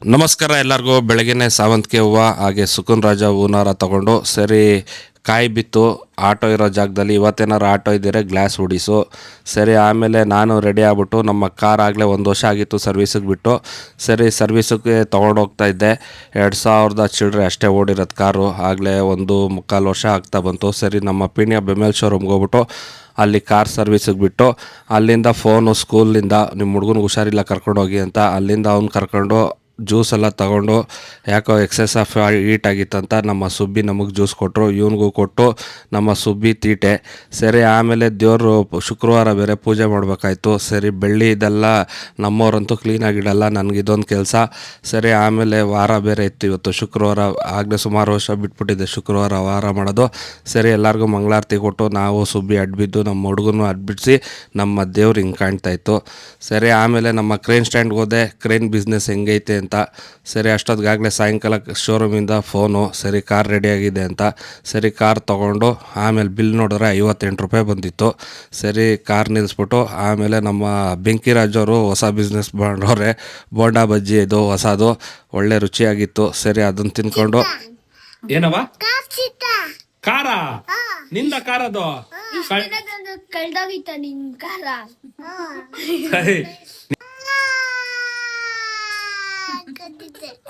ನಮಸ್ಕಾರ ಎಲ್ಲರಿಗೂ. ಬೆಳಗ್ಗೆನೆ ಸಾವಂತಿಗೆ ಹೂವು ಹಾಗೆ ಸುಕುನ್ ರಾಜ ಹೂನಾರ ತೊಗೊಂಡು ಸರಿ ಕಾಯಿ ಬಿತ್ತು ಆಟೋ ಇರೋ ಜಾಗದಲ್ಲಿ. ಇವತ್ತೇನಾರು ಆಟೋ ಇದ್ದರೆ ಗ್ಲಾಸ್ ಹೊಡಿಸು. ಸರಿ ಆಮೇಲೆ ನಾನು ರೆಡಿ ಆಗ್ಬಿಟ್ಟು ನಮ್ಮ ಕಾರ್ ಆಗಲೇ 1 ವರ್ಷ ಆಗಿತ್ತು ಸರ್ವಿಸಿಗೆ ಬಿಟ್ಟು. ಸರಿ ಸರ್ವಿಸಿಗೆ ತೊಗೊಂಡೋಗ್ತಾ ಇದ್ದೆ. 2000 ಚಿಲ್ಲರೆ ಅಷ್ಟೇ ಓಡಿರೋದು ಕಾರು. ಆಗಲೇ 1.25 ವರ್ಷ ಆಗ್ತಾ ಬಂತು. ಸರಿ ನಮ್ಮ ಪಿಣ್ಯ ಬೆಮೆಲ್ ಶೋರೂಮ್ಗೆ ಹೋಗ್ಬಿಟ್ಟು ಅಲ್ಲಿ ಕಾರ್ ಸರ್ವಿಸಿಗೆ ಬಿಟ್ಟು ಅಲ್ಲಿಂದ ಫೋನು ಸ್ಕೂಲಿಂದ ನಿಮ್ಮ ಹುಡುಗನಿಗೆ ಹುಷಾರಿಲ್ಲ ಕರ್ಕೊಂಡೋಗಿ ಅಂತ ಅಲ್ಲಿಂದ ಅವ್ನು ಕರ್ಕೊಂಡು ಜ್ಯೂಸ್ ಎಲ್ಲ ತೊಗೊಂಡು ಯಾಕೋ ಎಕ್ಸೆಸ್ ಆಫ್ ಹೀಟ್ ಆಗಿತ್ತಂತ ನಮ್ಮ ಸುಬ್ಬಿ ನಮಗೆ ಜ್ಯೂಸ್ ಕೊಟ್ಟರು. ಇವನಿಗೂ ಕೊಟ್ಟು ನಮ್ಮ ಸುಬ್ಬಿ ತೀಟೆ. ಸರಿ ಆಮೇಲೆ ದೇವರು ಶುಕ್ರವಾರ ಬೇರೆ ಪೂಜೆ ಮಾಡಬೇಕಾಯ್ತು. ಸರಿ ಬೆಳ್ಳಿ ಇದೆಲ್ಲ ನಮ್ಮವರಂತೂ ಕ್ಲೀನಾಗಿಡಲ್ಲ, ನನಗಿದೊಂದು ಕೆಲಸ. ಸರಿ ಆಮೇಲೆ ವಾರ ಬೇರೆ ಇತ್ತು ಇವತ್ತು ಶುಕ್ರವಾರ. ಆಗಲೇ ಸುಮಾರು ವರ್ಷ ಬಿಟ್ಬಿಟ್ಟಿದ್ದೆ ಶುಕ್ರವಾರ ವಾರ ಮಾಡೋದು. ಸರಿ ಎಲ್ಲರಿಗೂ ಮಂಗಳಾರತಿ ಕೊಟ್ಟು ನಾವು ಸುಬ್ಬಿ ಅಡ್ಬಿದ್ದು ನಮ್ಮ ಹುಡುಗನೂ ಅಡ್ಬಿಡಿಸಿ ನಮ್ಮ ದೇವ್ರು ಹಿಂಗೆ ಕಾಣ್ತಾಯಿತ್ತು. ಸರಿ ಆಮೇಲೆ ನಮ್ಮ ಕ್ರೇನ್ ಸ್ಟ್ಯಾಂಡ್ಗೆ ಹೋದೆ, ಕ್ರೇನ್ ಬಿಸ್ನೆಸ್ ಹೆಂಗೈತೆ ಅಂತ. ಸರಿ ಅಷ್ಟೊತ್ತಿಗಾಗಲೇ ಸಾಯಂಕಾಲ ಶೋರೂಮಿಂದ ಫೋನು, ಸರಿ ಕಾರ್ ರೆಡಿಯಾಗಿದೆ ಅಂತ. ಸರಿ ಕಾರ್ ತೊಗೊಂಡು ಆಮೇಲೆ ಬಿಲ್ ನೋಡಿದ್ರೆ 58 ರೂಪಾಯಿ ಬಂದಿತ್ತು. ಸರಿ ಕಾರ್ ನಿಲ್ಲಿಸ್ಬಿಟ್ಟು ಆಮೇಲೆ ನಮ್ಮ ಬೆಂಕಿರಾಜವರು ಹೊಸ ಬಿಸ್ನೆಸ್ ಮಾಡೋರೆ, ಬೋಂಡಾ ಬಜ್ಜಿ ಇದು ಹೊಸದು, ಒಳ್ಳೆ ರುಚಿಯಾಗಿತ್ತು. ಸರಿ ಅದನ್ನು ತಿನ್ಕೊಂಡು ಏನವ ಖಾರ ನಿಂದ ಖಾರದು ಕಳ್ದೋಗಿತ್ತ ನಿನ್ ಕಾರ.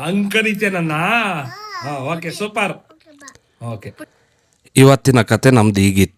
ಅಂಕರಿತೆ ನನ್ನ. Okay super. ಓಕೆ ಇವತ್ತಿನ ಕತೆ ನಮ್ದು ಹೀಗಿತ್ತು.